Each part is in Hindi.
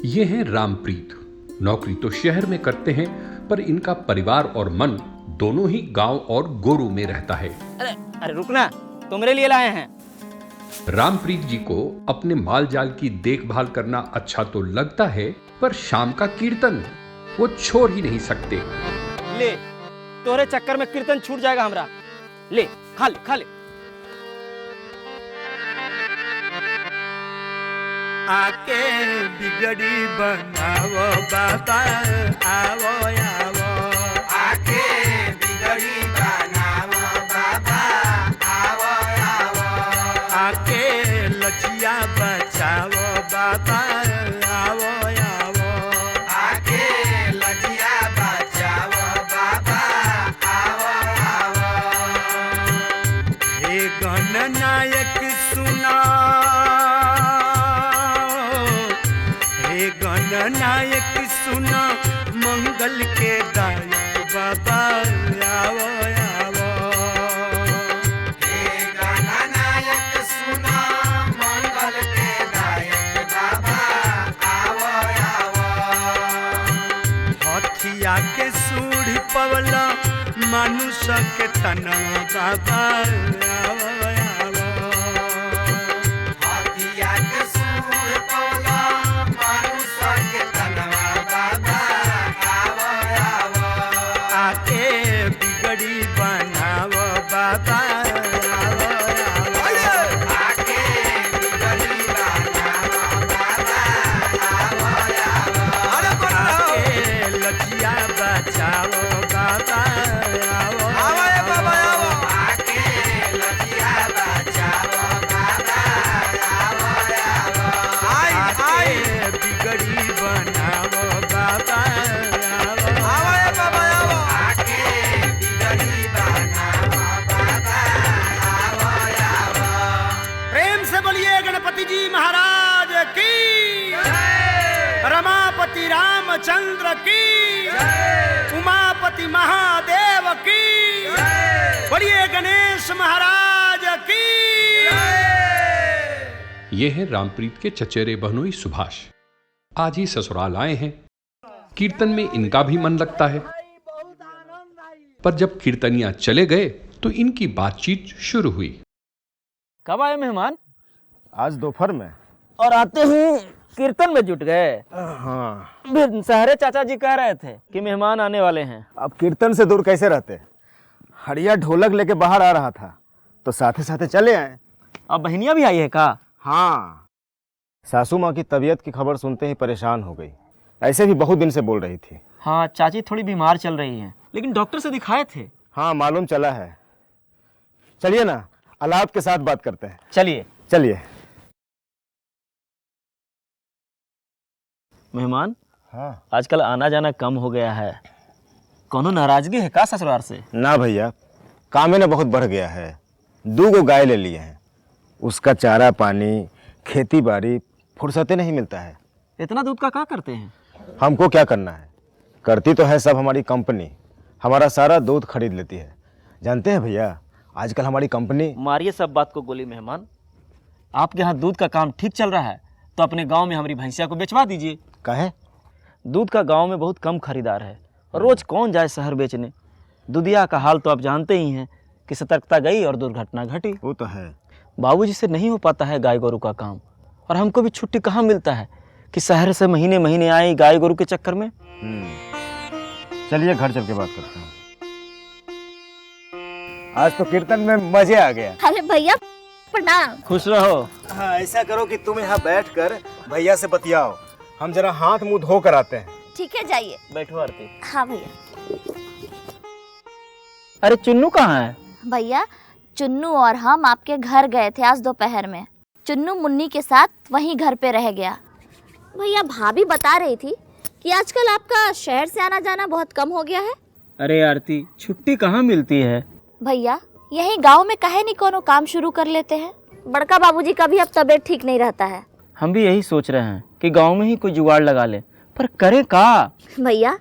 ये हैं रामप्रीत। नौकरी तो शहर में करते हैं, पर इनका परिवार और मन दोनों ही गांव और गोरू में रहता है। अरे अरे रुकना, तो मेरे लिए लाए हैं। रामप्रीत जी को अपने माल जाल की देखभाल करना अच्छा तो लगता है, पर शाम का कीर्तन वो छोड़ ही नहीं सकते। ले, तोरे चक्कर में कीर्तन छूट जाएगा हमरा। ले, खा ले, खा ले। आके बिगड़ी बनावो बाबा, आवो आवो। आके बिगड़ी बनावो बाबा, आवो आवो। आके लजिया बचावो बाबा, आवो आवो। आके लजिया बचावो बाबा, आवो आवो। हे गणनायक सुना, गणनायक सुना, मंगल के दायक बाबा, आवो आवो। हे गणनायक सुना, मंगल के दायक बाबा, आवो आवो। हथिया के सूढ़ पवला, मानुष के तना बाबा, आवो आवो। हथिया के सूढ़ पवला, बिगड़ी बनावो बाबा, आवो आवो। आके बिगड़ी बनावो बाबा, आवो आवो। आके लजिया बचावो बाबा, आवो आवो बाबा, आवो। आके लजिया बचावो बाबा, आवो आवो। आके बिगड़ी बनावो बाबा, आवो आवो बाबा, आवो। प्रेम से बोलिए गणपति जी महाराज की, रमापति रामचंद्र की, उमापति महादेव की, बोलिए गणेश महाराज की। ये है रामप्रीत के चचेरे बहनोई सुभाष। आज ही ससुराल आए हैं। कीर्तन में इनका भी मन लगता है, पर जब कीर्तनिया चले गए तो इनकी बातचीत शुरू हुई। कब आए मेहमान? आज दोपहर में। और आते ही कीर्तन में जुट गए? हाँ। सहरे चाचा जी कह रहे थे कि मेहमान आने वाले हैं। अब कीर्तन से दूर कैसे रहते? हड़िया ढोलक लेके बाहर आ रहा था तो साथे साथे चले आए। अब बहनिया भी आई है का? हाँ, सासू माँ की तबीयत की खबर सुनते ही परेशान हो गई। ऐसे भी बहुत दिन से बोल रही थी। हाँ, चाची थोड़ी बीमार चल रही हैं, लेकिन डॉक्टर से दिखाए थे। हाँ, मालूम चला है। चलिए ना, अलाप के साथ बात करते हैं। चलिए चलिए। मेहमान, हाँ, आजकल आना जाना कम हो गया है। कोनो नाराजगी है का ससुराल से? ना भैया, काम में ना बहुत बढ़ गया है। 2 गाय ले लिए हैं, उसका चारा पानी, खेती बाड़ी, फुर्सतें नहीं मिलता है। इतना दूध का क्या करते हैं? हमको क्या करना है, करती तो है सब हमारी कंपनी। हमारा सारा दूध खरीद लेती है। जानते हैं भैया, आजकल हमारी कंपनी। मारिए सब बात को गोली मेहमान। आपके यहाँ दूध का काम ठीक चल रहा है तो अपने गांव में हमारी भैंसिया को बेचवा दीजिए। काहे? दूध का गांव में बहुत कम खरीदार है और रोज कौन जाए शहर बेचने। दुधिया का हाल तो आप जानते ही हैं कि सतर्कता गई और दुर्घटना घटी। वो तो है। बाबूजी से नहीं हो पाता है गाय गोरू का काम, और हमको भी छुट्टी कहाँ मिलता है कि शहर से महीने महीने आए गाय गोरू के चक्कर में। चलिए घर चल के बात करते हैं। आज तो कीर्तन में मजे आ गया। अरे भैया प्रणाम। खुश रहो। हाँ, ऐसा करो कि तुम यहाँ बैठकर भैया से बतियाओ, हम जरा हाथ मुंह धो कर आते हैं। ठीक है, जाइए। बैठो आरती। हाँ भैया। अरे चुन्नू कहाँ है? भैया, चुन्नू और हम आपके घर गए थे आज दोपहर में। चुन्नू मुन्नी के साथ वहीं घर पे रह गया। भैया, भाभी बता रही थी कि आजकल आपका शहर से आना जाना बहुत कम हो गया है। अरे आरती, छुट्टी कहाँ मिलती है? भैया, यही गांव में काहे नहीं कोनो काम शुरू कर लेते हैं। बड़का बाबूजी का भी अब तबीयत ठीक नहीं रहता है। हम भी यही सोच रहे हैं कि गांव में ही कोई जुगाड़ लगा ले, पर करे का? भैया,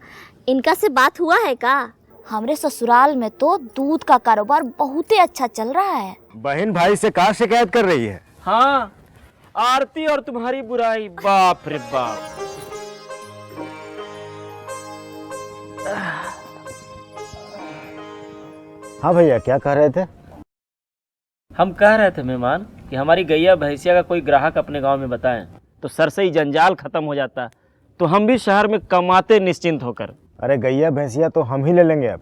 इनका से बात हुआ है का? हमरे ससुराल में तो दूध का कारोबार बहुत ही अच्छा चल रहा है। बहन भाई से कहाँ शिकायत कर रही है? हाँ, आरती और तुम्हारी बुराई, बाप रे बाप। हाँ भैया, क्या कह रहे थे? हम कह रहे थे मेहमान कि हमारी गैया भैंसिया का कोई ग्राहक अपने गांव में बताएं तो सर से ही जंजाल खत्म हो जाता, तो हम भी शहर में कमाते निश्चिंत होकर। अरे गैया भैंसिया तो हम ही ले लेंगे अब।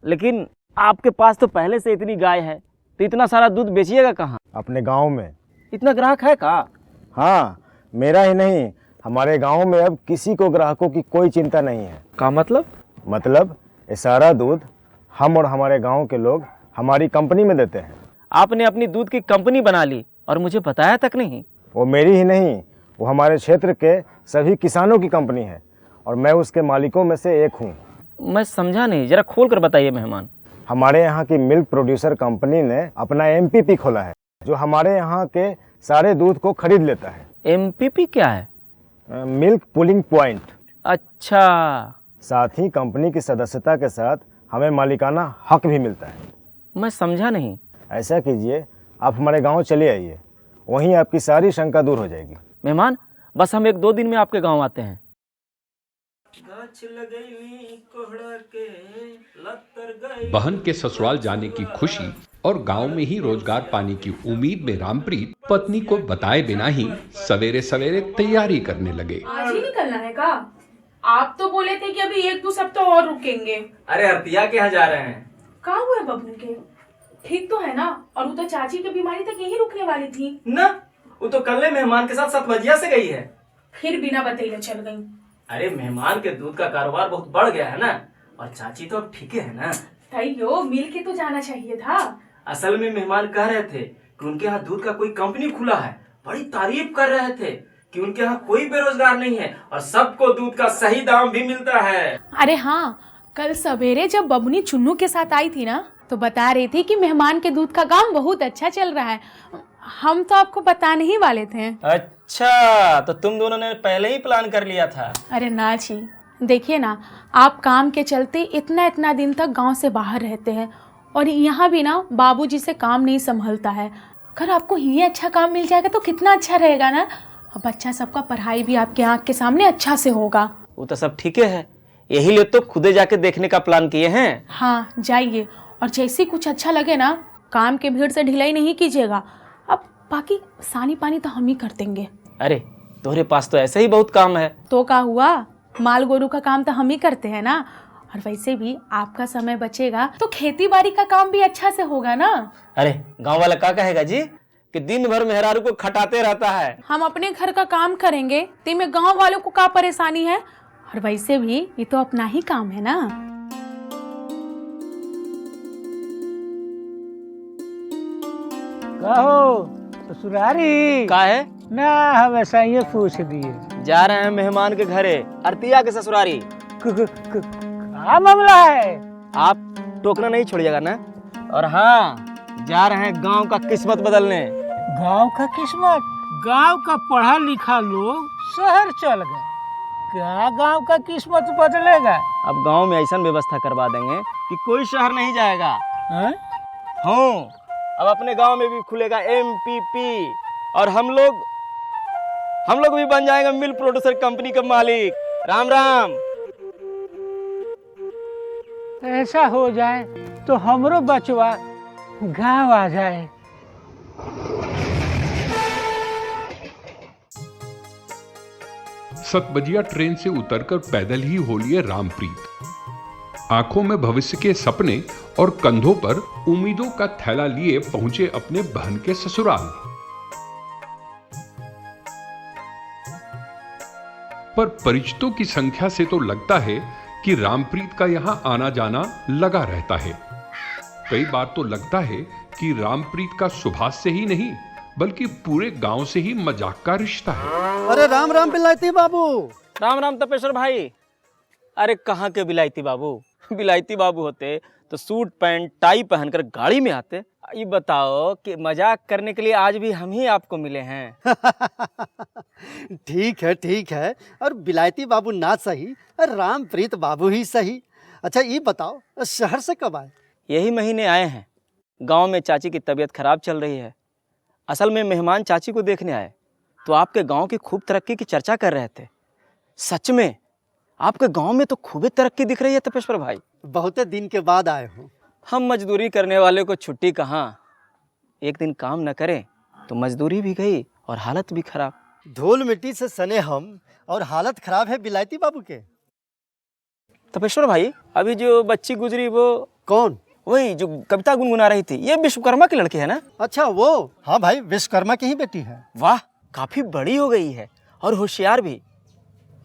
लेकिन आपके पास तो पहले से इतनी गाय है, तो इतना सारा दूध बेचिएगा कहाँ? अपने गांव में। इतना ग्राहक है का? हाँ, मेरा ही नहीं, हमारे गांव में अब किसी को ग्राहकों की कोई चिंता नहीं है। का मतलब ये सारा दूध हम और हमारे गांव के लोग हमारी कंपनी में देते हैं। आपने अपनी दूध की कंपनी बना ली और मुझे बताया तक नहीं। वो मेरी ही नहीं, वो हमारे क्षेत्र के सभी किसानों की कंपनी है और मैं उसके मालिकों में से एक हूँ। मैं समझा नहीं, जरा खोल कर बताइए मेहमान। हमारे यहाँ की मिल्क प्रोड्यूसर कंपनी ने अपना MPP खोला है, जो हमारे यहाँ के सारे दूध को खरीद लेता है। MPP क्या है? Milk pulling point. अच्छा, साथ ही कंपनी की सदस्यता के साथ हमें मालिकाना हक भी मिलता है। मैं समझा नहीं। ऐसा कीजिए, आप हमारे गांव चले आइए, वहीं आपकी सारी शंका दूर हो जाएगी। मेहमान, बस हम 1-2 दिन में आपके गांव आते हैं। बहन के ससुराल जाने की खुशी और गांव में ही रोजगार पाने की उम्मीद में रामप्रीत पत्नी को बताए बिना ही सवेरे सवेरे तैयारी करने लगे। आज ही निकलना है का? आप तो बोले थे कि अभी 1-2 सप्ताह और रुकेंगे। अरे अर्तिया के यहाँ जा रहे हैं। कहाँ हुआ बबलू के? ठीक तो है ना? और वो तो चाची की बीमारी तक यही रुकने वाली थी ना, वो तो कल मेहमान के साथ 7 बजिया से गई है। फिर बिना बतैले चल गई। अरे मेहमान के दूध का कारोबार बहुत बढ़ गया है ना, और चाची तो अब ठीक है ना। तैयो मिल के तो जाना चाहिए था। असल में मेहमान कह रहे थे कि उनके यहाँ दूध का कोई कंपनी खुला है, बड़ी तारीफ कर रहे थे कि उनके यहाँ कोई बेरोजगार नहीं है और सबको दूध का सही दाम भी मिलता है। अरे हाँ, कल सवेरे जब बबनी चुन्नू के साथ आई थी ना, तो बता रही थी कि मेहमान के दूध का काम बहुत अच्छा चल रहा है। हम तो आपको बताने ही वाले थे। अच्छा, तो तुम दोनों ने पहले ही प्लान कर लिया था? अरे ना जी, देखिए ना, आप काम के चलते इतना दिन तक गांव से बाहर रहते हैं और यहाँ भी ना बाबूजी से काम नहीं संभलता है। अगर आपको ये अच्छा काम मिल जाएगा तो कितना अच्छा रहेगा ना। अब बच्चा सबका पढ़ाई भी आपके आँख के सामने अच्छा से होगा। वो तो सब ठीक है, यही लिए तो खुदे जाके देखने का प्लान किए हैं। हाँ जाइए, और जैसे कुछ अच्छा लगे ना, काम के भीड़ से ढिलाई नहीं कीजिएगा। अब बाकी सानी पानी तो हम ही कर देंगे। अरे तुम्हारे पास तो ऐसे ही बहुत काम है। तो क्या हुआ, माल गोरू का काम तो हम ही करते हैं ना। और वैसे भी आपका समय बचेगा तो खेती बाड़ी का काम भी अच्छा से होगा ना। अरे गांव वाला क्या कहेगा जी कि दिन भर मेहरारू को खटाते रहता है। हम अपने घर का काम करेंगे तो में गांव वालों को क्या परेशानी है। और वैसे भी ये तो अपना ही काम है ना। कहो ससुरारी का है ना, हम ऐसा ही पूछ दिए। जा रहे हैं मेहमान के घरे, अर्तिया के ससुरारी। क्या मामला है? आप टोकना नहीं छोड़िएगा ना। और हाँ, जा रहे हैं गांव का किस्मत बदलने। गांव का किस्मत? गांव का पढ़ा लिखा लोग शहर चल गए, क्या गांव का किस्मत बदलेगा? अब गांव में ऐसा व्यवस्था करवा देंगे कि कोई शहर नहीं जाएगा। हैं? हाँ, अब अपने गांव में भी खुलेगा MPP और हम लोग भी बन जाएंगे मिल्क प्रोड्यूसर कंपनी का मालिक। राम राम। ऐसा हो जाए तो हमरो बचवा गांव आ जाए। सतबजिया ट्रेन से उतरकर पैदल ही हो लिए रामप्रीत। आंखों में भविष्य के सपने और कंधों पर उम्मीदों का थैला लिए पहुंचे अपने बहन के ससुराल। पर परिचितों की संख्या से तो लगता है कि रामप्रीत का यहां आना जाना लगा रहता है। कई बार तो लगता है कि रामप्रीत का सुभाष से ही नहीं बल्कि पूरे गांव से ही मजाक का रिश्ता है। अरे राम राम बिलायती बाबू। राम राम तपेश्वर भाई। अरे कहाँ के बिलायती बाबू, बिलायती बाबू होते तो सूट पैंट टाई पहनकर गाड़ी में आते। ये बताओ कि मजाक करने के लिए आज भी हम ही आपको मिले हैं। ठीक है, और बिलायती बाबू ना सही, रामप्रीत बाबू ही सही। अच्छा ये बताओ, शहर से कब आए? यही महीने आए हैं। गांव में चाची की तबीयत खराब चल रही है। असल में मेहमान चाची को देखने आए तो आपके गांव की खूब तरक्की की चर्चा कर रहे थे। सच में आपके गांव में तो खूब तरक्की दिख रही है तपेश्वर भाई। बहुत दिन के बाद आए हो। हम मजदूरी करने वाले को छुट्टी कहाँ। एक दिन काम न करें तो मजदूरी भी गई और हालत भी खराब। धूल मिट्टी से सने हम और हालत खराब है बिलायती बाबू के। तपेश्वर भाई, अभी जो बच्ची गुजरी वो कौन? वही जो कविता गुनगुना रही थी, ये विश्वकर्मा की लड़की है ना? अच्छा वो, हाँ भाई, विश्वकर्मा की ही बेटी है। वाह, काफी बड़ी हो गई है और होशियार भी।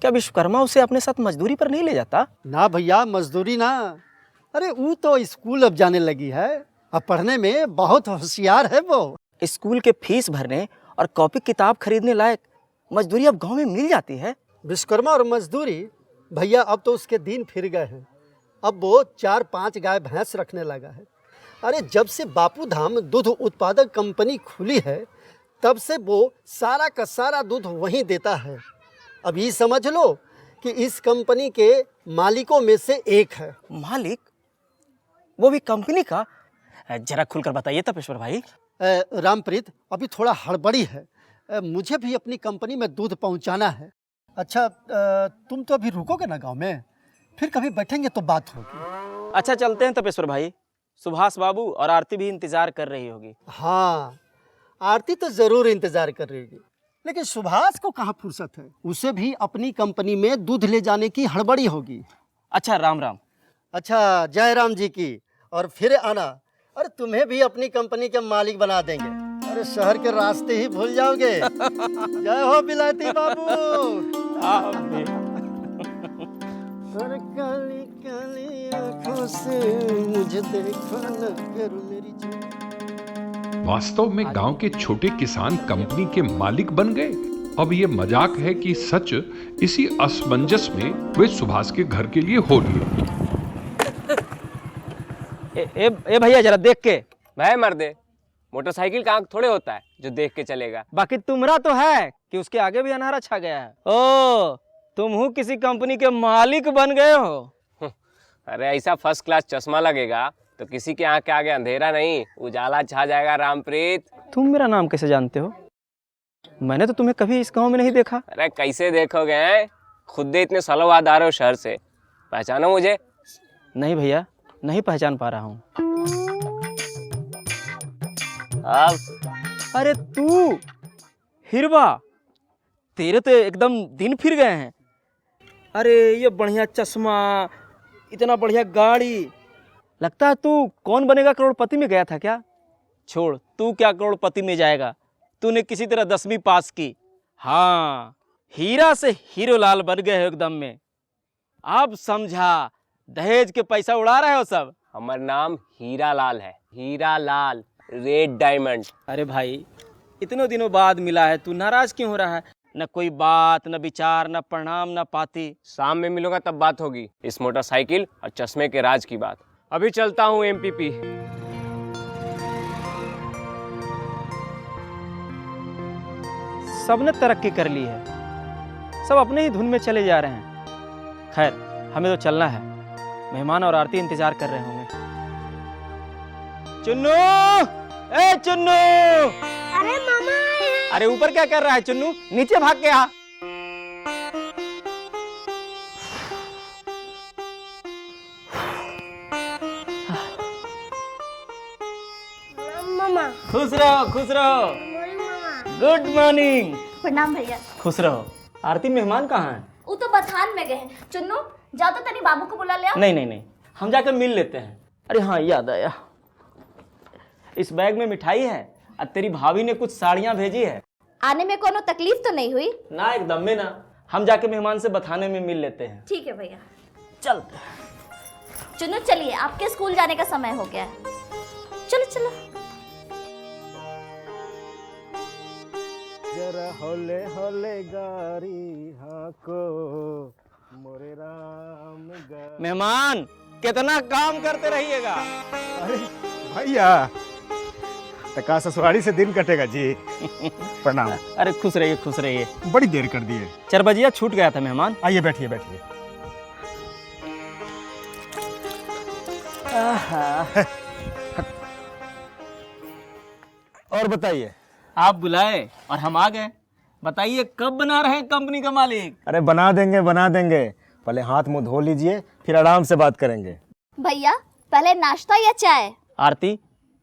क्या विश्वकर्मा उसे अपने साथ मजदूरी पर नहीं ले जाता? ना भैया, मजदूरी ना, अरे वो तो स्कूल अब जाने लगी है, अब पढ़ने में बहुत होशियार है वो। स्कूल के फीस भरने और कॉपी किताब खरीदने लायक मजदूरी अब गांव में मिल जाती है। विश्वकर्मा और मजदूरी भैया अब तो उसके दिन फिर गए हैं। अब वो 4-5 गाय भैंस रखने लगा है। अरे जब से बापू धाम दूध उत्पादक कंपनी खुली है तब से वो सारा का सारा दूध वहीं देता है। अब ये समझ लो कि इस कंपनी के मालिकों में से एक है। मालिक? वो भी कंपनी का? जरा खुलकर बताइए तपेश्वर भाई। रामप्रीत, अभी थोड़ा हड़बड़ी है, मुझे भी अपनी कंपनी में दूध पहुंचाना है। अच्छा, तुम तो अभी रुकोगे ना गांव में, फिर कभी बैठेंगे तो बात होगी। अच्छा चलते हैं तपेश्वर भाई, सुभाष बाबू और आरती भी इंतजार कर रही होगी। हाँ, आरती तो जरूर इंतजार कर रही होगी, लेकिन सुभाष को कहाँ फुर्सत है, उसे भी अपनी कंपनी में दूध ले जाने की हड़बड़ी होगी। अच्छा, राम राम। अच्छा, जय राम जी की, और फिर आना। अरे तुम्हें भी अपनी कंपनी के मालिक बना देंगे। अरे शहर के रास्ते ही भूल जाओगे। जय हो बिलायती बाबू। और काली काली आंखों से मुझे देखो न करो मेरी जान। वास्तव में गांव के छोटे किसान कंपनी के मालिक बन गए। अब ये मजाक है कि सच इसी असमंजस में वे सुभाष के घर के लिए हो लिए। ए भैया, जरा देख के। भाई मर्दे, मोटरसाइकिल का आंख थोड़े होता है जो देख के चलेगा। बाकी तुम्हारा तो है कि उसके आगे भी अनारा छा गया है। ओ, तुम हूँ किसी कंपनी के मालिक बन गए हो। अरे ऐसा फर्स्ट क्लास चश्मा लगेगा तो किसी के आंख के आगे अंधेरा नहीं, उजाला छा जाएगा। रामप्रीत, तुम मेरा नाम कैसे जानते हो? मैंने तो तुम्हें कभी इस गांव में नहीं देखा। अरे कैसे देखोगे, खुद इतने सालों बाद आ रहे हो शहर से, पहचानो मुझे? नहीं भैया, नहीं पहचान पा रहा हूँ। अब अरे तू हिरवा, तेरे तो एकदम दिन फिर गए हैं। अरे ये बढ़िया चश्मा, इतना बढ़िया गाड़ी, लगता है तू कौन बनेगा करोड़पति में गया था क्या? छोड़, तू क्या करोड़पति में जाएगा, तूने किसी तरह 10वीं पास की। हाँ, हीरा से हीरो लाल बन गए हो एकदम में। अब समझा, दहेज के पैसा उड़ा रहे हो सब। हमारा नाम हीरा लाल है, हीरा लाल, रेड डायमंड। अरे भाई, इतने दिनों बाद मिला है, तू नाराज क्यों हो रहा है? न कोई बात, न विचार, न प्रणाम, न पाती। शाम में मिलूंगा तब बात होगी इस मोटरसाइकिल और चश्मे के राज की बात। अभी चलता हूँ एमपीपी। सबने तरक्की कर ली है, सब अपने ही धुन में चले जा रहे हैं। खैर, हमें तो चलना है, मेहमान और आरती इंतजार कर रहे होंगे। चुन्नू, ए चुन्नू! अरे मामा आए हैं। अरे ऊपर क्या कर रहा है चुन्नू? नीचे भाग के आ। मामा। खुश रहो, खुश रहो। Good morning. प्रणाम भैया। खुश रहो। आरती, मेहमान कहाँ हैं? वो तो बथान में गए हैं। चुन्नू, जाओ तो तनी बाबू को बुला ले आओ। नहीं नहीं नहीं, हम जाकर मिल लेते हैं। अरे हाँ, याद आया, इस बैग में मिठाई है और तेरी भाभी ने कुछ साड़ियाँ भेजी है। आने में कोनो तकलीफ तो नहीं हुई? ना, एकदम में ना। हम जाके मेहमान से बथाने में मिल लेते हैं। ठीक है भैया। चल चुन्नू चलिए, आपके स्कूल जाने का समय हो गया है। चलो चलो। जरा होले होले गारी हाको मोरे राम गा। मेहमान, कितना काम करते रहिएगा। अरे भैया, टका ससुराली से दिन कटेगा जी। प्रणाम। अरे खुश रहिए, खुश रहिए। बड़ी देर कर दिए। 4 बजिया छूट गया था मेहमान। आइए बैठिए बैठिए। और बताइए। आप बुलाए और हम आ गए। बताइए, कब बना रहे हैं कंपनी का मालिक? अरे बना देंगे बना देंगे, पहले हाथ मुंह धो लीजिए, फिर आराम से बात करेंगे। भैया, पहले नाश्ता या चाय? आरती,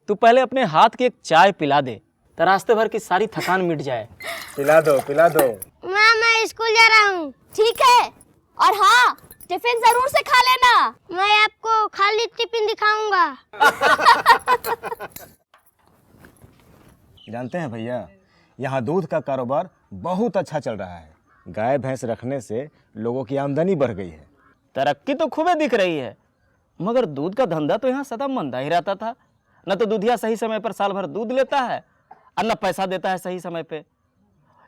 तू पहले अपने हाथ की एक चाय पिला दे तो रास्ते भर की सारी थकान मिट जाए। पिला दो पिला दो। माँ मैं स्कूल जा रहा हूँ। ठीक है, और हाँ टिफिन जरूर से खा लेना। मैं आपको खाली टिफिन दिखाऊंगा। जानते हैं भैया, यहाँ दूध का कारोबार बहुत अच्छा चल रहा है। गाय भैंस रखने से लोगों की आमदनी बढ़ गई है। तरक्की तो खूबे दिख रही है, मगर दूध का धंधा तो यहाँ सदा मंदा ही रहता था। न तो दूधिया सही समय पर साल भर दूध लेता है और न पैसा देता है सही समय पे।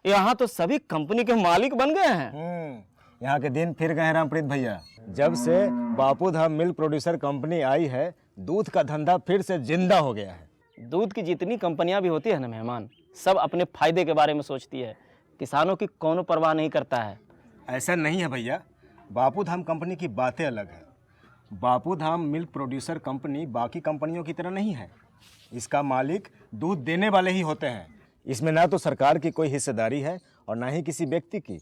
यहाँ तो सभी कंपनी के मालिक बन गए हैं। यहाँ के दिन फिर गए हैं रामप्रीत भैया। जब से Bapu Dham milk producer company आई है, दूध का धंधा फिर से जिंदा हो गया है। दूध की जितनी कंपनियां भी होती है ना मेहमान, सब अपने फायदे के बारे में सोचती है, किसानों की कोनो परवाह नहीं करता है। ऐसा नहीं है भैया, बापू धाम कंपनी की बातें अलग है। Bapu Dham milk producer company बाकी कंपनियों की तरह नहीं है। इसका मालिक दूध देने वाले ही होते हैं। इसमें ना तो सरकार की कोई हिस्सेदारी है और ना ही किसी व्यक्ति की।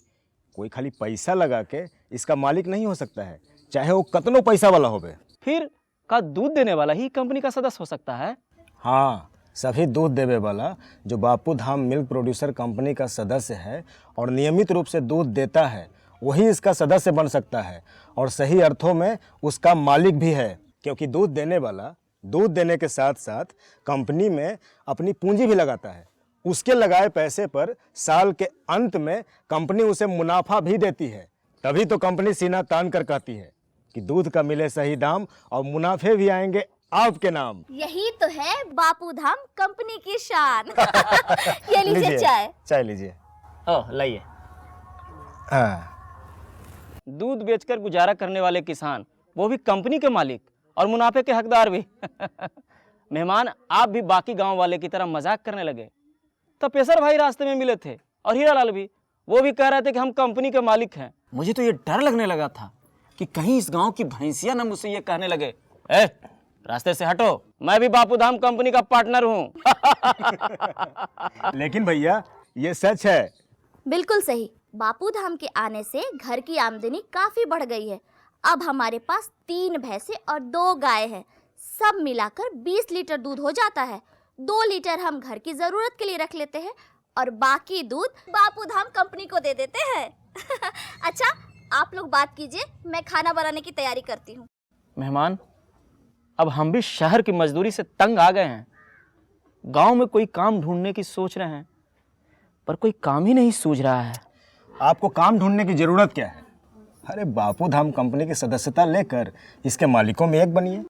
कोई खाली पैसा लगा के इसका मालिक नहीं हो सकता है, चाहे वो कितनो पैसा वाला होवे। फिर का दूध देने वाला ही कंपनी का सदस्य हो सकता है? हाँ, सभी दूध देवे वाला जो Bapu Dham milk producer company का सदस्य है और नियमित रूप से दूध देता है, वही इसका सदस्य बन सकता है और सही अर्थों में उसका मालिक भी है। क्योंकि दूध देने वाला दूध देने के साथ साथ कंपनी में अपनी पूंजी भी लगाता है। उसके लगाए पैसे पर साल के अंत में कंपनी उसे मुनाफा भी देती है। तभी तो कंपनी सीना तान कर कहती है कि दूध का मिले सही दाम और मुनाफे भी आएंगे आपके नाम। यही तो है बापू धाम कंपनी की शान। ये लीजिए चाय। चाय लीजिए। ओह लाइए। हाँ। दूध बेचकर गुजारा करने वाले किसान, वो भी कंपनी के मालिक और मुनाफे के हकदार भी। मेहमान, आप भी बाकी गांव वाले की तरह मजाक करने लगे। तपेश्वर भाई रास्ते में मिले थे और हीरालाल भी, वो भी कह रहे थे कि हम कंपनी के मालिक हैं। मुझे तो ये डर लगने लगा था कि कहीं इस गांव की भैंसिया न मुझसे ये कहने लगे, ए रास्ते से हटो, मैं भी बापू धाम कंपनी का पार्टनर हूँ। लेकिन भैया ये सच है। बिल्कुल सही। बापू धाम के आने से घर की आमदनी काफी बढ़ गई है। अब हमारे पास 3 भैंसे और 2 गाय हैं। सब मिलाकर 20 लीटर दूध हो जाता है। 2 लीटर हम घर की जरूरत के लिए रख लेते हैं और बाकी दूध बापू धाम कंपनी को दे देते हैं। अच्छा, आप लोग बात कीजिए, मैं खाना बनाने की तैयारी करती हूँ। मेहमान, अब हम भी शहर की मजदूरी से तंग आ गए हैं। गांव में कोई काम ढूंढने की सोच रहे हैं, पर कोई काम ही नहीं सूझ रहा है। आपको काम ढूंढने की जरूरत क्या है? अरे बापू धाम कंपनी की सदस्यता लेकर इसके मालिकों में एक बनिए।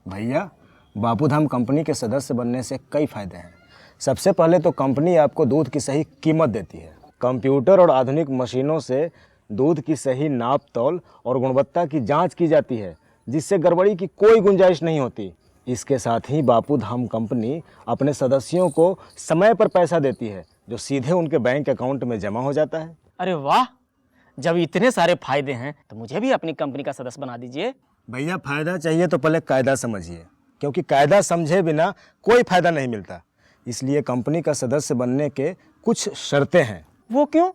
भैया, बापू धाम कंपनी के सदस्य बनने से कई फायदे हैं। सबसे पहले तो कंपनी आपको दूध की सही कीमत देती है। कंप्यूटर और आधुनिक मशीनों से दूध की सही नाप तौल और गुणवत्ता की जांच की जाती है, जिससे गड़बड़ी की कोई गुंजाइश नहीं होती। इसके साथ ही बापू धाम कंपनी अपने सदस्यों को समय पर पैसा देती है, जो सीधे उनके बैंक अकाउंट में जमा हो जाता है। अरे वाह, जब इतने सारे फायदे हैं तो मुझे भी अपनी कंपनी का सदस्य बना दीजिए। भैया, फायदा चाहिए तो पहले कायदा समझिए, क्योंकि कायदा समझे बिना कोई फायदा नहीं मिलता। इसलिए कंपनी का सदस्य बनने के कुछ शर्तें हैं। वो क्यों?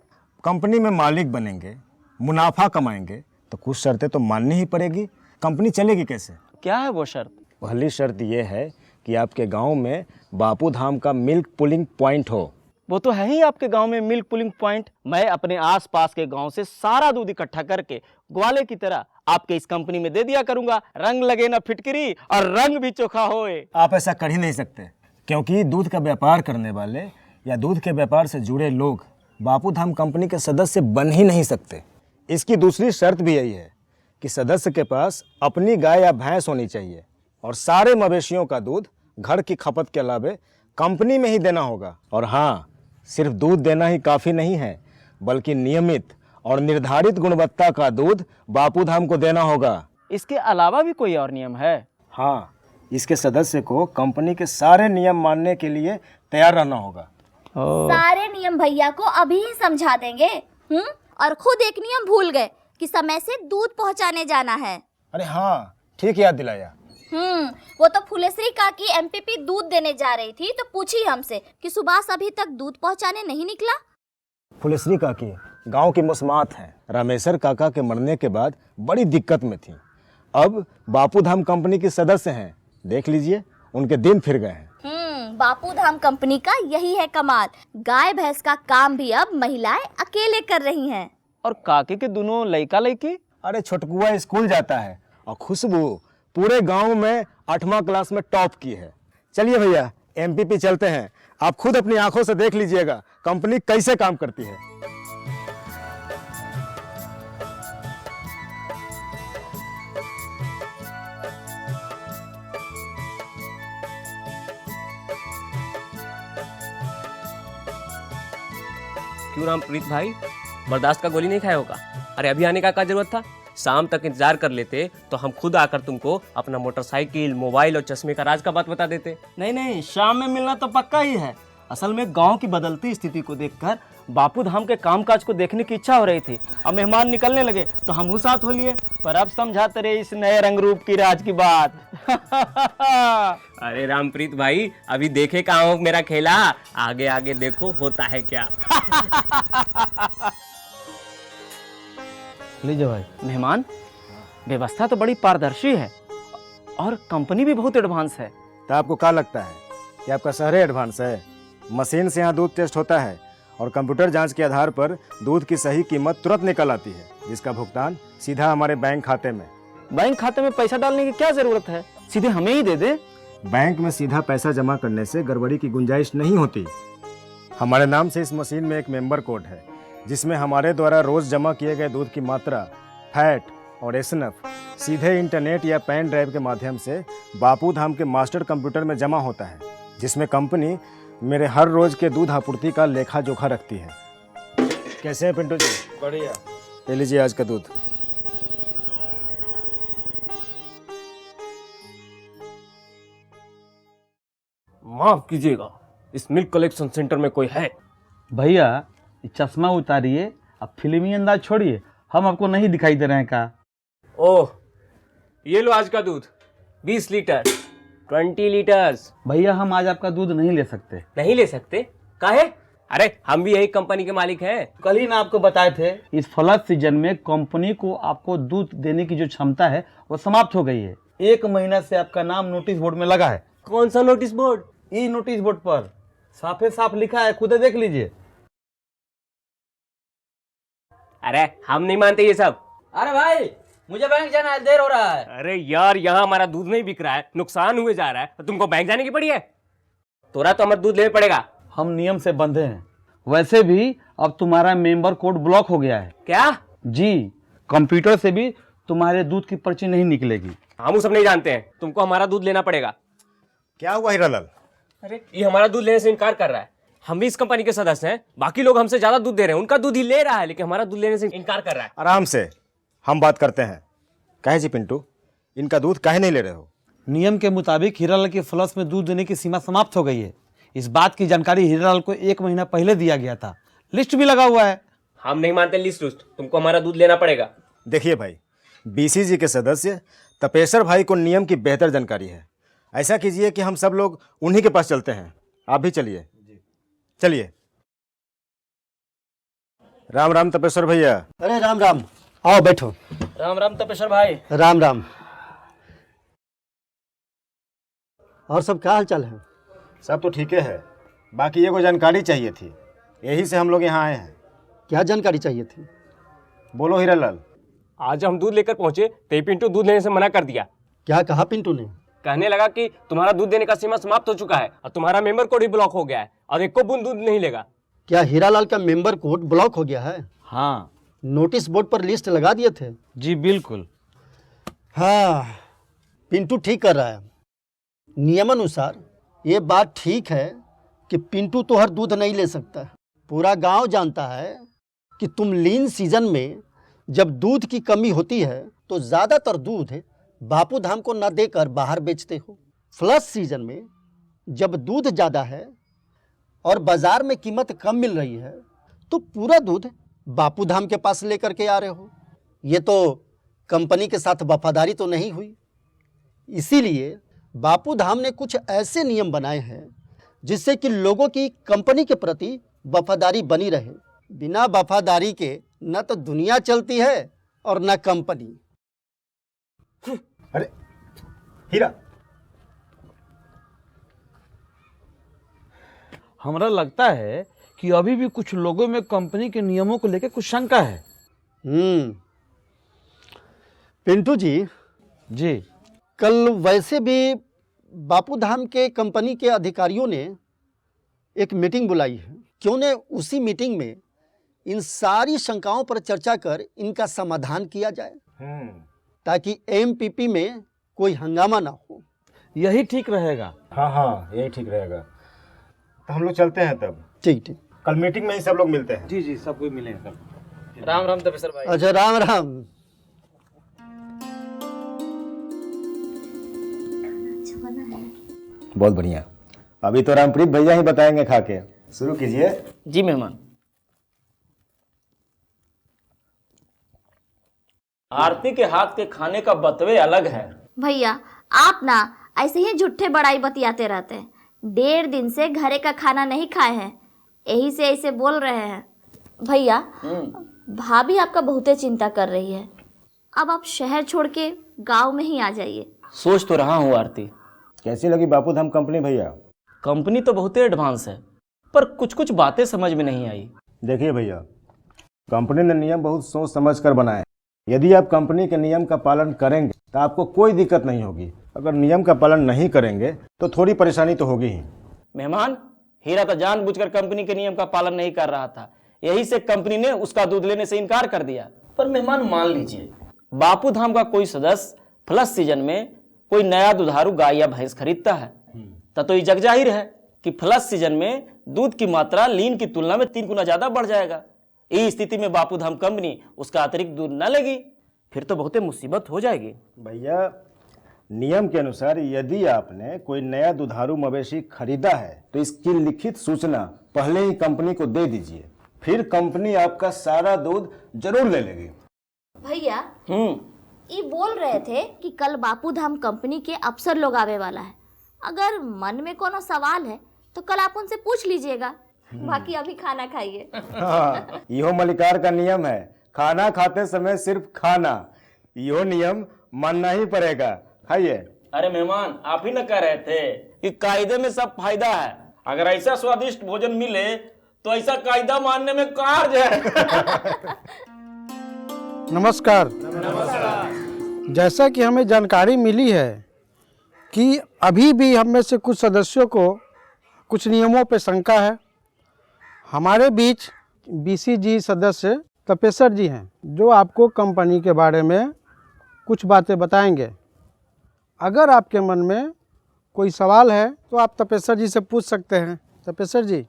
कंपनी में मालिक बनेंगे, मुनाफा कमाएंगे, तो कुछ शर्तें तो माननी ही पड़ेगी। कंपनी चलेगी कैसे? क्या है वो शर्त? पहली शर्त यह है कि आपके गांव में बापू धाम का मिल्क पुलिंग पॉइंट हो। वो तो है ही आपके गांव में मिल्क पुलिंग पॉइंट। मैं अपने आसपास के गांव से सारा दूध इकट्ठा करके ग्वाले की तरह आपके इस कंपनी में दे दिया करूंगा। रंग लगे ना फिटकरी और रंग भी चोखा होए। आप ऐसा कर ही नहीं सकते, क्योंकि दूध का व्यापार करने वाले या दूध के व्यापार से जुड़े लोग बापू धाम कंपनी के सदस्य बन ही नहीं सकते। इसकी दूसरी शर्त भी यही है कि सदस्य के पास अपनी गाय या भैंस होनी चाहिए और सारे मवेशियों का दूध घर की खपत के अलावे कंपनी में ही देना होगा। और हाँ, सिर्फ दूध देना ही काफ़ी नहीं है, बल्कि नियमित और निर्धारित गुणवत्ता का दूध बापू धाम को देना होगा। इसके अलावा भी कोई और नियम है? हाँ, इसके सदस्य को कंपनी के सारे नियम मानने के लिए तैयार रहना होगा। सारे नियम भैया को अभी ही समझा देंगे। और खुद एक नियम भूल गए कि समय से दूध पहुंचाने जाना है। अरे हाँ, ठीक याद दिलाया। वो तो फुलेश्री काकी एमपीपी दूध देने जा रही थी तो पूछी हमसे कि सुभाष अभी तक दूध पहुंचाने नहीं निकला। फुलेश्री काकी गांव की मुस्मात हैं। रामेश्वर काका के मरने के बाद बड़ी दिक्कत में थी। अब बापू धाम कंपनी के सदस्य हैं। देख लीजिए, उनके दिन फिर गए हैं। बापू धाम कंपनी का यही है कमाल। गाय भैंस का काम भी अब महिलाएं अकेले कर रही हैं। और काके के दोनों लड़का लड़की? अरे छोटकुआ स्कूल जाता है और खुशबू पूरे गांव में 8वां क्लास में टॉप की है। चलिए भैया, एमपीपी चलते हैं। आप खुद अपनी आंखों से देख लीजिएगा कंपनी कैसे काम करती है। क्यों रामप्रीत भाई, बर्दाश्त का गोली नहीं खाया होगा? अरे अभी आने का क्या जरूरत था? शाम तक इंतजार कर लेते तो हम खुद आकर तुमको अपना मोटरसाइकिल, मोबाइल और चश्मे का राज का बात बता देते। नहीं, शाम में मिलना तो पक्का ही है। असल में गांव की बदलती स्थिति को देखकर बापू धाम के कामकाज को देखने की इच्छा हो रही थी। अब मेहमान निकलने लगे तो हम साथ हो लिए। पर अब समझाते रहे इस नए रंग रूप की राज की बात। अरे रामप्रीत भाई, अभी देखे कहाँ हो मेरा खेला, आगे आगे देखो होता है क्या। लीजिए भाई। मेहमान, व्यवस्था तो बड़ी पारदर्शी है और कंपनी भी बहुत एडवांस है। तो आपको क्या लगता है कि आपका शहर एडवांस है? मशीन से यहाँ दूध टेस्ट होता है और कंप्यूटर जांच के आधार पर दूध की सही कीमत तुरंत निकल आती है, जिसका भुगतान सीधा हमारे बैंक खाते में। बैंक खाते में पैसा डालने की क्या जरूरत है? सीधे हमें ही दे दे। बैंक में सीधा पैसा जमा करने से गड़बड़ी की गुंजाइश नहीं होती। हमारे नाम से इस मशीन में एक मेंबर कोड है, जिसमें हमारे द्वारा रोज जमा किए गए दूध की मात्रा, फैट और एसएनएफ सीधे इंटरनेट या पेन ड्राइव के माध्यम से बापू धाम के मास्टर कंप्यूटर में जमा होता है, जिसमें कंपनी मेरे हर रोज के दूध आपूर्ति का लेखा जोखा रखती है। कैसे हैं पिंटू जी? बढ़िया। ले लीजिए आज का दूध। माफ कीजिएगा, इस मिल्क कलेक्शन सेंटर में कोई है? भैया चश्मा उतारिए, अब फिल्मी अंदाज छोड़िए, हम आपको नहीं दिखाई दे रहे हैं का? ओह, ये लो आज का दूध, 20 लीटर, 20 लीटर्स। भैया हम आज आपका दूध नहीं ले सकते। नहीं ले सकते? काहे? अरे हम भी यही कंपनी के मालिक हैं। कल ही ना आपको बताए थे, इस फ्लड सीजन में कंपनी को आपको दूध देने की जो क्षमता है वो समाप्त हो गई है। 1 महीना से आपका नाम नोटिस बोर्ड में लगा है। कौन सा नोटिस बोर्ड? ई नोटिस बोर्ड पर साफे साफ लिखा है, खुद देख लीजिए। अरे हम नहीं मानते ये सब। अरे भाई, मुझे बैंक जाना है, देर हो रहा है। अरे यार, यहाँ हमारा दूध नहीं बिक रहा है, नुकसान हुए जा रहा है, तो तुमको बैंक जाने की पड़ी है? तोरा तो हमारा दूध लेना पड़ेगा। हम नियम से बंधे हैं। वैसे भी अब तुम्हारा मेंबर कोड ब्लॉक हो गया है। क्या? जी, कंप्यूटर से भी तुम्हारे दूध की पर्ची नहीं निकलेगी। हम वो सब नहीं जानते हैं, तुमको हमारा दूध लेना पड़ेगा। क्या हुआ हीरालाल? अरे ये हमारा दूध लेने से इनकार कर रहा है। हम भी इस कंपनी के सदस्य हैं, बाकी लोग हमसे ज्यादा दूध दे रहे हैं, उनका दूध ही ले रहा है, लेकिन हमारा दूध लेने से इनकार कर रहा है। आराम से हम बात करते हैं। कहे जी पिंटू, इनका दूध काहे नहीं ले रहे हो? नियम के मुताबिक हीरालाल के फ्लस में दूध देने की सीमा समाप्त हो गई है। इस बात की जानकारी हीरालाल को 1 महीना पहले दिया गया था, लिस्ट भी लगा हुआ है। हम नहीं मानते लिस्ट उस्ट, तुमको हमारा दूध लेना पड़ेगा। देखिए भाई, बीसीजी के सदस्य तपेश्वर भाई को नियम की बेहतर जानकारी है। ऐसा कीजिए कि हम सब लोग उन्हीं के पास चलते हैं। आप भी चलिए। चलिए। राम राम तपेश्वर भैया। अरे राम राम, आओ बैठो। राम राम तपेश्वर भाई। राम राम। और सब क्या हाल चाल है? सब तो ठीक है, बाकी ये को जानकारी चाहिए थी, यही से हम लोग यहाँ आए हैं। क्या जानकारी चाहिए थी? बोलो हीरालाल। आज हम दूध लेकर पहुंचे तो पिंटू दूध लेने से मना कर दिया। क्या कहा पिंटू ने? कहने लगा कि तुम्हारा दूध देने का सीमा समाप्त हो चुका है और तुम्हारा मेंबर कोड भी ब्लॉक हो गया है और एक को बूंद दूध नहीं लेगा। क्या हीरालाल का मेंबर कोड ब्लॉक हो गया है? हाँ। नोटिस बोर्ड पर लिस्ट लगा दिए थे? जी बिल्कुल। हाँ, पिंटू ठीक कर रहा है। नियमानुसार ये बात ठीक है कि पिंटू तो हर दूध नहीं ले सकता। पूरा गांव जानता है कि तुम लीन सीजन में जब दूध की कमी होती है तो ज़्यादातर दूध बापू धाम को न देकर बाहर बेचते हो। फ्लश सीजन में जब दूध ज़्यादा है और बाज़ार में कीमत कम मिल रही है तो पूरा दूध बापू धाम के पास लेकर के आ रहे हो। ये तो कंपनी के साथ वफादारी तो नहीं हुई। इसीलिए बापू धाम ने कुछ ऐसे नियम बनाए हैं जिससे कि लोगों की कंपनी के प्रति वफादारी बनी रहे। बिना वफादारी के न तो दुनिया चलती है और न कंपनी। अरे हीरा, हमरा लगता है कि अभी भी कुछ लोगों में कंपनी के नियमों को लेकर कुछ शंका है। पिंटू जी, जी कल वैसे भी बापू धाम के कंपनी के अधिकारियों ने एक मीटिंग बुलाई है। क्यों न उसी मीटिंग में इन सारी शंकाओं पर चर्चा कर इनका समाधान किया जाए, ताकि एमपीपी में कोई हंगामा ना हो। यही ठीक रहेगा। हाँ हाँ, यही ठीक रहेगा। तो हम लोग चलते हैं तब। ठीक ठीक, कल मीटिंग में ही सब लोग मिलते हैं। जी जी, सब कोई मिले हैं सब। राम राम तपेश्वर भाई। अच्छा, राम राम। बहुत बढ़िया। अभी तो रामप्रीत भैया ही बताएंगे खा के। शुरू कीजिए। जी मेहमान। आरती के हाथ के खाने का बतवे अलग है। भैया आप ना ऐसे ही झूठे बड़ाई बतियाते रहते हैं। 1.5 दिन से घरे का खाना नहीं खाए हैं, यही से ऐसे बोल रहे हैं। भैया भाभी आपका बहुते चिंता कर रही है, अब आप शहर छोड़ के गांव में ही आ जाइए। सोच तो रहा हूँ आरती। कैसी लगी बापू धाम कंपनी भैया? कंपनी तो बहुत एडवांस है, पर कुछ कुछ बातें समझ में नहीं आई। देखिए भैया, कंपनी ने नियम बहुत सोच समझ कर बनाए। यदि आप कंपनी के नियम का पालन करेंगे तो आपको कोई दिक्कत नहीं होगी। अगर नियम का पालन नहीं करेंगे तो थोड़ी परेशानी तो होगी ही। मेहमान, हीरा तो जानबूझकर कंपनी के नियम का पालन नहीं कर रहा था, यही से कंपनी ने उसका दूध लेने से इनकार कर दिया। पर मेहमान मान लीजिए, बापू धाम का कोई सदस्य फ्लश सीजन में कोई नया दुधारू गाय या भैंस खरीदता है, तो ये जग जाहिर है कि फ्लश सीजन में दूध की मात्रा लीन की तुलना में 3 गुना ज्यादा बढ़ जाएगा। इस स्थिति में बापू धाम कंपनी उसका अतिरिक्त दूध न लेगी, फिर तो बहुत मुसीबत हो जाएगी। भैया, नियम के अनुसार यदि आपने कोई नया दुधारू मवेशी खरीदा है तो इसकी लिखित सूचना पहले ही कंपनी को दे दीजिए, फिर कंपनी आपका सारा दूध जरूर ले लेगी। भैया ये बोल रहे थे कि कल बापू धाम कंपनी के अफसर लोग आवे वाला है। अगर मन में कोनो सवाल है तो कल आप उनसे पूछ लीजिएगा, बाकी अभी खाना खाइए। हाँ, यो मलिकार का नियम है, खाना खाते समय सिर्फ खाना। यो नियम मानना ही पड़ेगा। खाइए। अरे मेहमान, आप ही न कह रहे थे कि कायदे में सब फायदा है। अगर ऐसा स्वादिष्ट भोजन मिले तो ऐसा कायदा मानने में कार्य है। नमस्कार। जैसा कि हमें जानकारी मिली है कि अभी भी हम में से कुछ सदस्यों को कुछ नियमों पर शंका है। हमारे बीच बीसीजी सदस्य तपेश्वर जी हैं, जो आपको कंपनी के बारे में कुछ बातें बताएंगे। अगर आपके मन में कोई सवाल है तो आप तपेश्वर जी से पूछ सकते हैं। तपेश्वर जी।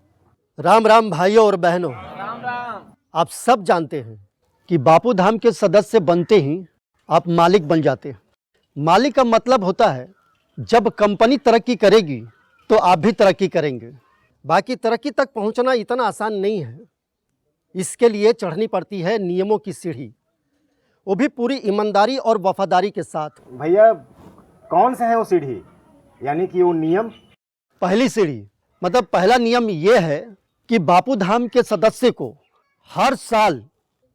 राम राम भाइयों और बहनों। राम राम। आप सब जानते हैं कि बापू धाम के सदस्य बनते ही आप मालिक बन जाते हैं। मालिक का मतलब होता है जब कंपनी तरक्की करेगी तो आप भी तरक्की करेंगे। बाकी तरक्की तक पहुंचना इतना आसान नहीं है, इसके लिए चढ़नी पड़ती है नियमों की सीढ़ी, वो भी पूरी ईमानदारी और वफादारी के साथ। भैया, कौन सा है वो सीढ़ी, यानी कि वो नियम? पहली सीढ़ी मतलब पहला नियम ये है कि बापू धाम के सदस्य को हर साल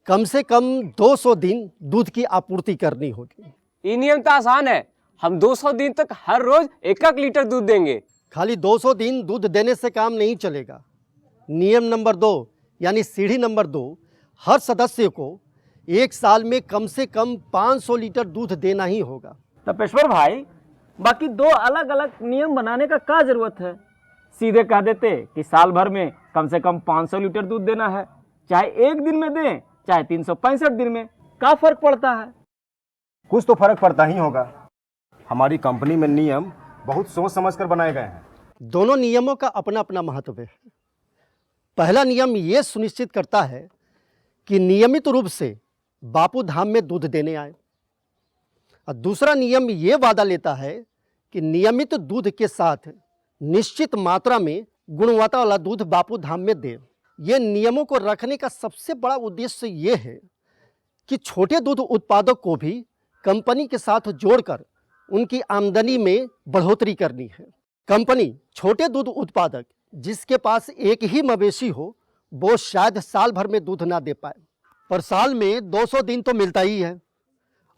कम से कम 200 दिन दूध की आपूर्ति करनी होगी। ये नियम तो आसान है, हम 200 दिन तक हर रोज 1-1 लीटर दूध देंगे। खाली 200 दिन दूध देने से काम नहीं चलेगा। नियम नंबर 2 यानी सीढ़ी नंबर 2, हर सदस्य को 1 साल में कम से कम 500 लीटर दूध देना ही होगा। तपेश्वर भाई, बाकी 2 अलग अलग नियम बनाने का क्या जरूरत है? सीधे कह देते कि साल भर में कम से कम 500 लीटर दूध देना है, चाहे 1 दिन में दें चाहे 365 दिन में, क्या फर्क पड़ता है? कुछ तो फर्क पड़ता ही होगा। हमारी कंपनी में नियम बहुत सोच समझ कर बनाए गए हैं। दोनों नियमों का अपना अपना महत्व है। पहला नियम ये सुनिश्चित करता है कि नियमित रूप से बापू धाम में दूध देने आए, और दूसरा नियम ये वादा लेता है कि नियमित दूध के साथ निश्चित मात्रा में गुणवत्ता वाला दूध बापू धाम में दे। ये नियमों को रखने का सबसे बड़ा उद्देश्य ये है कि छोटे दूध उत्पादक को भी कंपनी के साथ जोड़कर उनकी आमदनी में बढ़ोतरी करनी है। कंपनी छोटे दूध उत्पादक जिसके पास एक ही मवेशी हो वो शायद साल भर में दूध ना दे पाए, पर साल में 200 दिन तो मिलता ही है।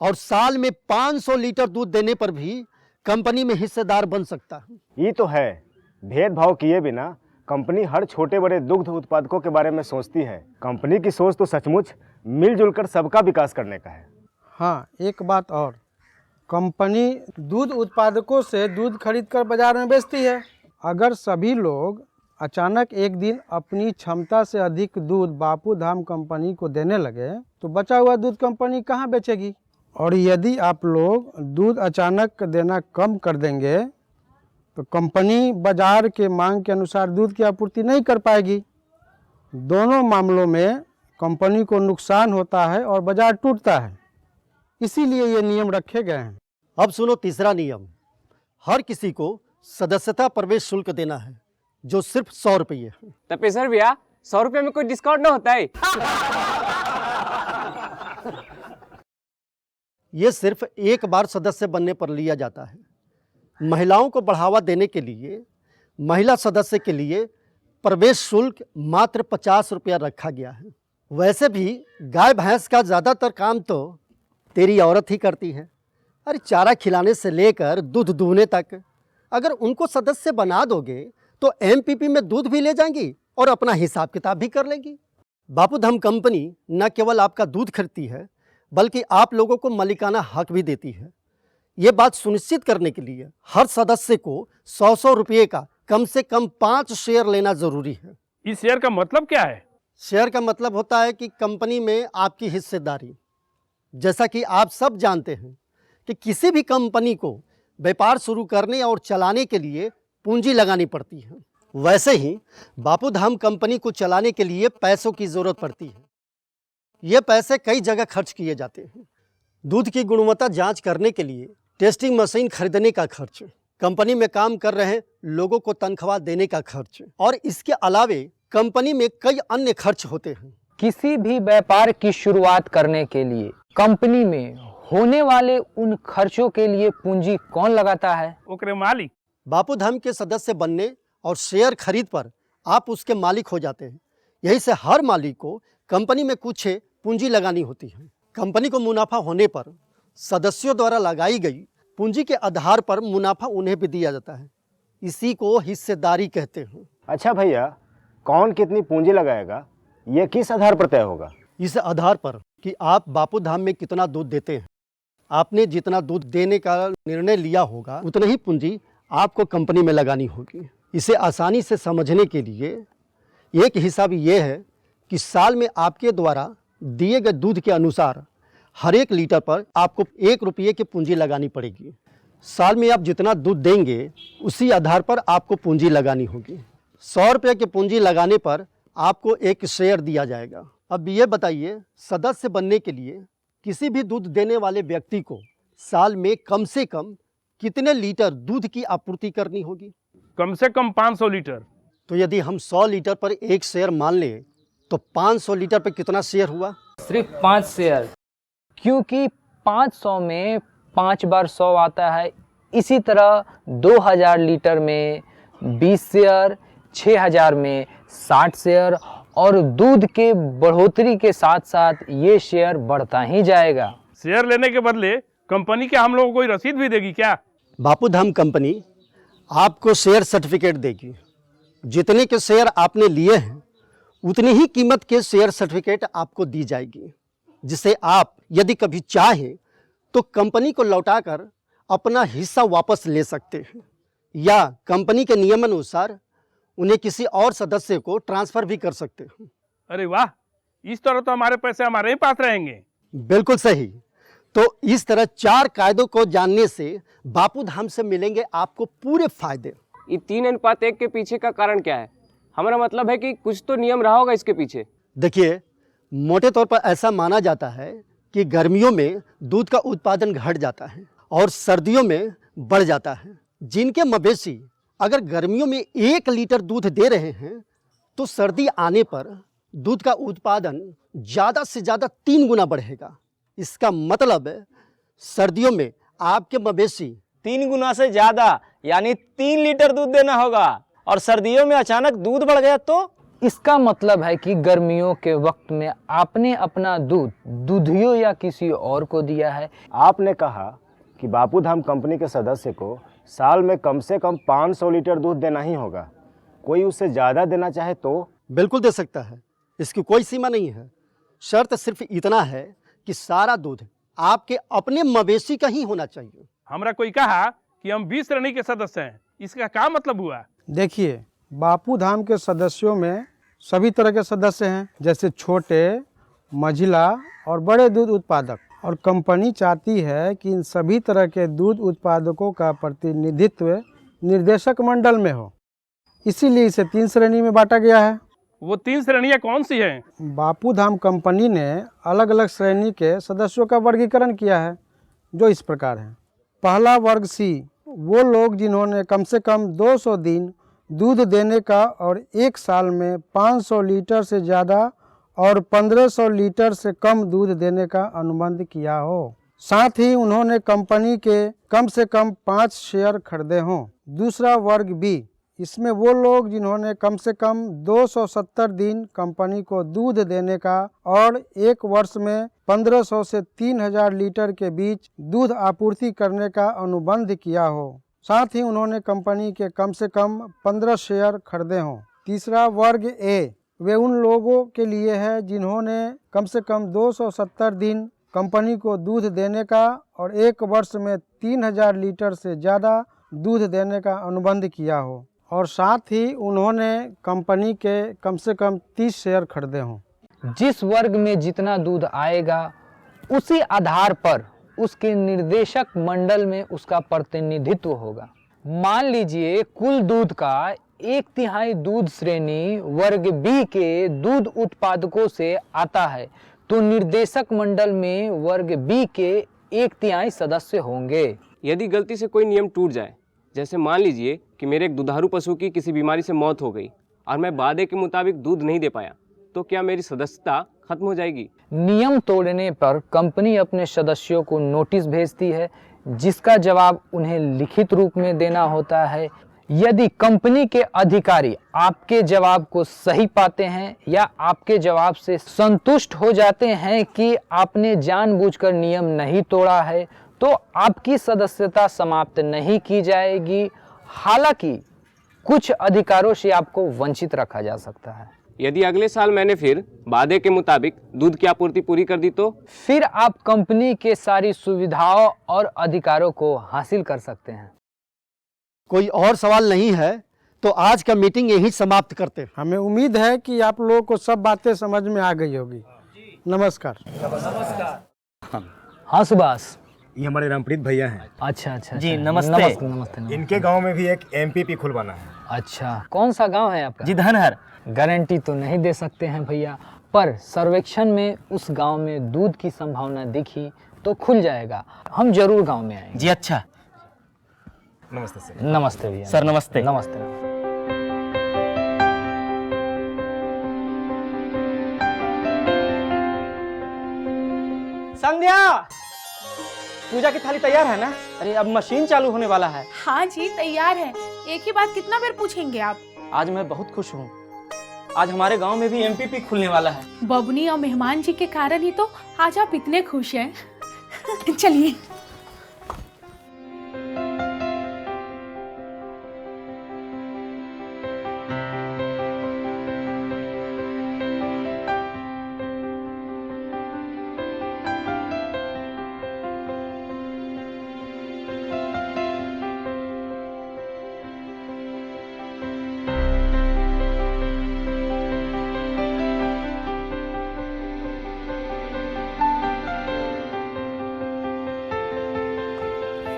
और साल में 500 लीटर दूध देने पर भी कंपनी में हिस्सेदार बन सकता है। ये तो है, भेदभाव किए बिना कंपनी हर छोटे बड़े दुग्ध उत्पादकों के बारे में सोचती है। कंपनी की सोच तो सचमुच मिलजुल कर सबका विकास करने का है। हाँ, एक बात और, कंपनी दूध उत्पादकों से दूध खरीद कर बाजार में बेचती है। अगर सभी लोग अचानक एक दिन अपनी क्षमता से अधिक दूध बापू धाम कंपनी को देने लगे तो बचा हुआ दूध कंपनी कहाँ बेचेगी? और यदि आप लोग दूध अचानक देना कम कर देंगे तो कंपनी बाजार के मांग के अनुसार दूध की आपूर्ति नहीं कर पाएगी। दोनों मामलों में कंपनी को नुकसान होता है और बाजार टूटता है। इसीलिए ये नियम रखे गए हैं। अब सुनो तीसरा नियम, हर किसी को सदस्यता प्रवेश शुल्क देना है जो सिर्फ 100 रुपये है। तपेश्वर भैया 100 रुपये में कोई डिस्काउंट ना होता है? ये सिर्फ एक बार सदस्य बनने पर लिया जाता है। महिलाओं को बढ़ावा देने के लिए महिला सदस्य के लिए प्रवेश शुल्क मात्र 50 रुपया रखा गया है। वैसे भी गाय भैंस का ज़्यादातर काम तो तेरी औरत ही करती है। अरे चारा खिलाने से लेकर दूध दूहने तक, अगर उनको सदस्य बना दोगे तो एमपीपी में दूध भी ले जाएंगी और अपना हिसाब किताब भी कर लेंगी। बापू धाम कंपनी न केवल आपका दूध खरीदती है बल्कि आप लोगों को मालिकाना हक भी देती है। ये बात सुनिश्चित करने के लिए हर सदस्य को 100 रुपये का कम से कम 5 शेयर लेना जरूरी है। इस शेयर का मतलब क्या है? शेयर का मतलब होता है कि कंपनी में आपकी हिस्सेदारी। जैसा कि आप सब जानते हैं कि किसी भी कंपनी को व्यापार शुरू करने और चलाने के लिए पूंजी लगानी पड़ती है, वैसे ही बापू धाम कंपनी को चलाने के लिए पैसों की ज़रूरत पड़ती है। ये पैसे कई जगह खर्च किए जाते हैं। दूध की गुणवत्ता जांच करने के लिए टेस्टिंग मशीन खरीदने का खर्च, कंपनी में काम कर रहे लोगों को तनख्वाह देने का खर्च, और इसके अलावे कंपनी में कई अन्य खर्च होते हैं। किसी भी व्यापार की शुरुआत करने के लिए कंपनी में होने वाले उन खर्चों के लिए पूंजी कौन लगाता है? ओकरे मालिक। बापू धाम के सदस्य बनने और शेयर खरीद पर आप उसके मालिक हो जाते हैं। यही से हर मालिक को कंपनी में कुछ पूंजी लगानी होती है। कंपनी को मुनाफा होने पर सदस्यों द्वारा लगाई गई पूंजी के आधार पर मुनाफा उन्हें भी दिया जाता है। इसी को हिस्सेदारी कहते हैं। अच्छा भैया, कौन कितनी पूंजी लगाएगा, ये किस आधार पर तय होगा? इस आधार पर कि आप बापू धाम में कितना दूध देते हैं। आपने जितना दूध देने का निर्णय लिया होगा उतनी ही पूंजी आपको कंपनी में लगानी होगी। इसे आसानी से समझने के लिए एक हिसाब ये है कि साल में आपके द्वारा दिए गए दूध के अनुसार हर 1 लीटर पर आपको 1 रुपये की पूंजी लगानी पड़ेगी। साल में आप जितना दूध देंगे उसी आधार पर आपको पूंजी लगानी होगी। 100 रुपये की पूंजी लगाने पर आपको 1 शेयर दिया जाएगा। अब ये बताइए, सदस्य बनने के लिए किसी भी दूध देने वाले व्यक्ति को साल में कम से कम कितने लीटर दूध की आपूर्ति करनी होगी? कम से कम 500 लीटर। तो यदि हम 100 लीटर पर 1 शेयर मान लें तो 500 लीटर पर कितना शेयर हुआ? सिर्फ 5 शेयर, क्योंकि 500 में 5 बार 100 आता है। इसी तरह 2000 लीटर में 20 शेयर, 6000 में 60 शेयर, और दूध के बढ़ोतरी के साथ साथ ये शेयर बढ़ता ही जाएगा। शेयर लेने के बदले कंपनी क्या हम लोगों को कोई रसीद भी देगी क्या? बापू धाम कंपनी आपको शेयर सर्टिफिकेट देगी। जितने के शेयर आपने लिए हैं उतनी ही कीमत के शेयर सर्टिफिकेट आपको दी जाएगी, जिसे आप यदि कभी चाहें तो कंपनी को लौटाकर अपना हिस्सा वापस ले सकते हैं, या कंपनी के नियमानुसार उन्हें किसी और सदस्य को ट्रांसफ़र भी कर सकते हैं। अरे वाह, इस तरह तो हमारे पैसे हमारे ही पास रहेंगे। बिल्कुल सही। तो इस तरह 4 कायदों को जानने से बापू धाम से मिलेंगे आपको पूरे फायदे। ये 3:1 के पीछे का कारण क्या है? हमारा मतलब है कि कुछ तो नियम रहा होगा इसके पीछे। देखिए, मोटे तौर पर ऐसा माना जाता है कि गर्मियों में दूध का उत्पादन घट जाता है और सर्दियों में बढ़ जाता है। जिनके मवेशी अगर गर्मियों में 1 लीटर दूध दे रहे हैं तो सर्दी आने पर दूध का उत्पादन ज़्यादा से ज़्यादा 3 गुना बढ़ेगा। इसका मतलब है सर्दियों में आपके मवेशी 3 गुना से ज्यादा यानी 3 लीटर दूध देना होगा, और सर्दियों में अचानक दूध बढ़ गया तो इसका मतलब है कि गर्मियों के वक्त में आपने अपना दूध दूधियों या किसी और को दिया है। आपने कहा कि बापू धाम कंपनी के सदस्य को साल में कम से कम 500 लीटर दूध देना ही होगा। कोई उससे ज़्यादा देना चाहे तो? बिल्कुल दे सकता है, इसकी कोई सीमा नहीं है। शर्त सिर्फ इतना है कि सारा दूध आपके अपने मवेशी का ही होना चाहिए। हमरा कोई कहा कि हम 20 श्रेणी के सदस्य हैं, इसका क्या मतलब हुआ? देखिए, बापू धाम के सदस्यों में सभी तरह के सदस्य हैं, जैसे छोटे, मझिला और बड़े दूध उत्पादक। और कंपनी चाहती है कि इन सभी तरह के दूध उत्पादकों का प्रतिनिधित्व निर्देशक मंडल में हो, इसीलिए इसे 3 श्रेणी में बांटा गया है। वो 3 श्रेणियाँ कौन सी हैं? बापू धाम कंपनी ने अलग अलग श्रेणी के सदस्यों का वर्गीकरण किया है, जो इस प्रकार है। पहला वर्ग सी, वो लोग जिन्होंने कम से कम 200 दिन दूध देने का और 1 साल में 500 लीटर से ज़्यादा और 1500 लीटर से कम दूध देने का अनुबंध किया हो। साथ ही उन्होंने कंपनी के कम से कम 5 शेयर खरीदे हों। दूसरा वर्ग बी, इसमें वो लोग जिन्होंने कम से कम 270 दिन कंपनी को दूध देने का और 1 वर्ष में 1500 से 3000 लीटर के बीच दूध आपूर्ति करने का अनुबंध किया हो। साथ ही उन्होंने कंपनी के कम से कम 15 शेयर खरीदे हों। तीसरा वर्ग ए, वे उन लोगों के लिए है जिन्होंने कम से कम 270 दिन कंपनी को दूध देने का और 1 वर्ष में 3000 लीटर से ज़्यादा दूध देने का अनुबंध किया हो, और साथ ही उन्होंने कंपनी के कम से कम 30 शेयर खरीदे हों। जिस वर्ग में जितना दूध आएगा उसी आधार पर उसके निर्देशक मंडल में उसका प्रतिनिधित्व होगा। मान लीजिए कुल दूध का 1/3 दूध श्रेणी वर्ग बी के दूध उत्पादकों से आता है, तो निर्देशक मंडल में वर्ग बी के 1/3 सदस्य होंगे। यदि गलती से कोई नियम टूट जाए, जैसे मान लीजिए कि मेरे एक दुधारू पशु की किसी बीमारी से मौत हो गई और मैं वादे के मुताबिक दूध नहीं दे पाया, तो क्या मेरी सदस्यता खत्म हो जाएगी? नियम तोड़ने पर कंपनी अपने सदस्यों को नोटिस भेजती है, जिसका जवाब उन्हें लिखित रूप में देना होता है। यदि कंपनी के अधिकारी आपके जवाब को सही पाते हैं या आपके जवाब से संतुष्ट हो जाते हैं कि आपने जानबूझकर नियम नहीं तोड़ा है, तो आपकी सदस्यता समाप्त नहीं की जाएगी। हालांकि कुछ अधिकारों से आपको वंचित रखा जा सकता है। यदि अगले साल मैंने फिर वादे के मुताबिक दूध की आपूर्ति पूरी कर दी, तो फिर आप कंपनी के सारी सुविधाओं और अधिकारों को हासिल कर सकते हैं। कोई और सवाल नहीं है तो आज का मीटिंग यहीं समाप्त करते हैं। हमें उम्मीद है कि आप लोगों को सब बातें समझ में आ गई होगी। नमस्कार। हाँ सुभाष, ये हमारे रामप्रीत भैया हैं। अच्छा जी, नमस्ते। नमस्ते नमस्ते। इनके गांव में भी एक एमपीपी खुलवाना है। अच्छा, कौन सा गांव है आपका? जी, धनहर। गारंटी तो नहीं दे सकते हैं भैया, पर सर्वेक्षण में उस गांव में दूध की संभावना दिखी तो खुल जाएगा। हम जरूर गांव में आएंगे। जी अच्छा। नमस्ते सर। नमस्ते भैया। सर नमस्ते। नमस्ते। संध्या, पूजा की थाली तैयार है ना? अरे अब मशीन चालू होने वाला है। हाँ जी, तैयार है। एक ही बात कितना बार पूछेंगे आप? आज मैं बहुत खुश हूँ। आज हमारे गांव में भी एमपीपी खुलने वाला है। बबनी और मेहमान जी के कारण ही तो आज आप इतने खुश हैं। चलिए।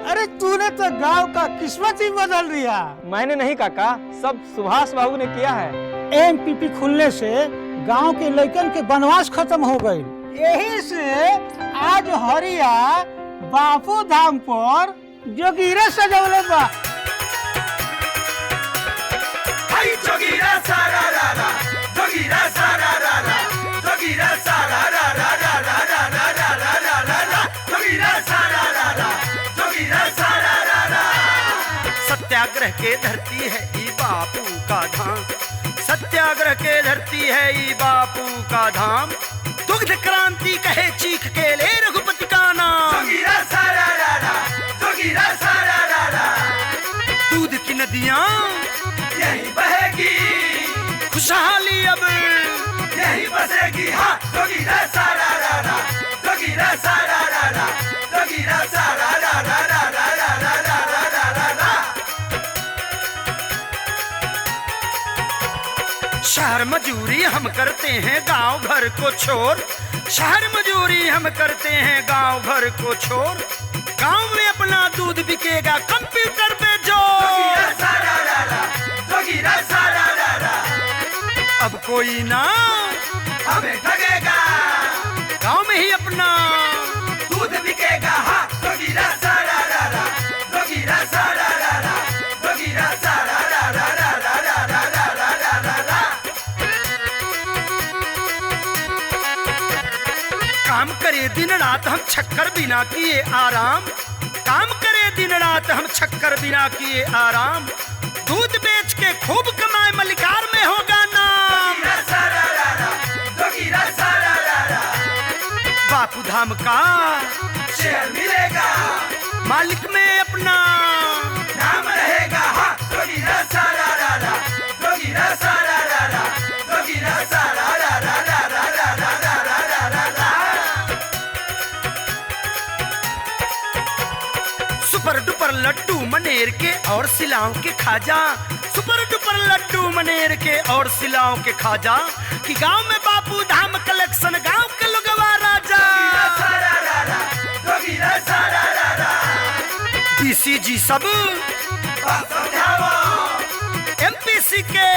अरे तूने तो गांव का किस्मत ही बदल दिया। मैंने नहीं काका, सब सुभाष बाबू ने किया है। एमपीपी खुलने से गांव के लड़कन के वनवास खत्म हो गई। यही से आज हरिया बापू धाम पर जोगिरा सजौले बा। जोगिरा सारा रा रा, जोगिरा सारा रा रा, जोगिरा सारा रा रा रा रा रा रा रा रा रा रा, जोगिरा सारा रा रा, जोगिरा सारा रा रा। सत्याग्रह के धरती है ई बापू का धाम, सत्याग्रह के धरती है ई बापू का धाम। दुग्ध क्रांति कहे चीख के ले रघुपति का नाम। जोगीरा सारा रारा, जोगीरा सारा रारा। दूध की नदियाँ यही बहेगी, खुशहाली अब यही बसेगी। हाँ जोगीरा सारा रारा, जोगीरा सारा रारा, जोगीरा सारा रारा रारा रारा रारा रारा रा। शहर मजूरी हम करते हैं गांव घर को छोड़, शहर मजूरी हम करते हैं गांव घर को छोड़। गांव में अपना दूध बिकेगा कंप्यूटर पे जोर। जोगीरा सारा रारा, जोगीरा सारा रारा। अब कोई ना हमें ठगेगा, गांव में ही अपना दूध बिकेगा। हाँ जोगीरा सारा रारा, जोगीरा सारा रारा, जोगीरा सारा रारा रारा रारा रारा रारा रा। काम करे दिन रात हम शक्कर बिना किए आराम, काम करे दिन रात हम शक्कर बिना किए आराम। दूध बेच के खूब कमाए मलिकार में होगा नाम। जोगीरा सारा रारा, जोगीरा सारा रारा। बापू धाम का शेयर मिलेगा, मालिक में अपना नाम रहेगा। हाँ जोगीरा सारा रारा, जोगीरा सारा रारा, जोगीरा सारा रारा रारा रारा रारा रारा रा। सुपर डुपर लड्डू मनेर के और सिलाओं के खाजा, सुपर डुपर लड्डू मनेर के और सिलाओं के खाजा। कि गांव में बापू धाम कलेक्शन, गांव के लोगवा राजा। जोगीरा सारा रारा, जोगीरा सारा रारा। बीसीजी सब बात समझाओ, एमपीसी के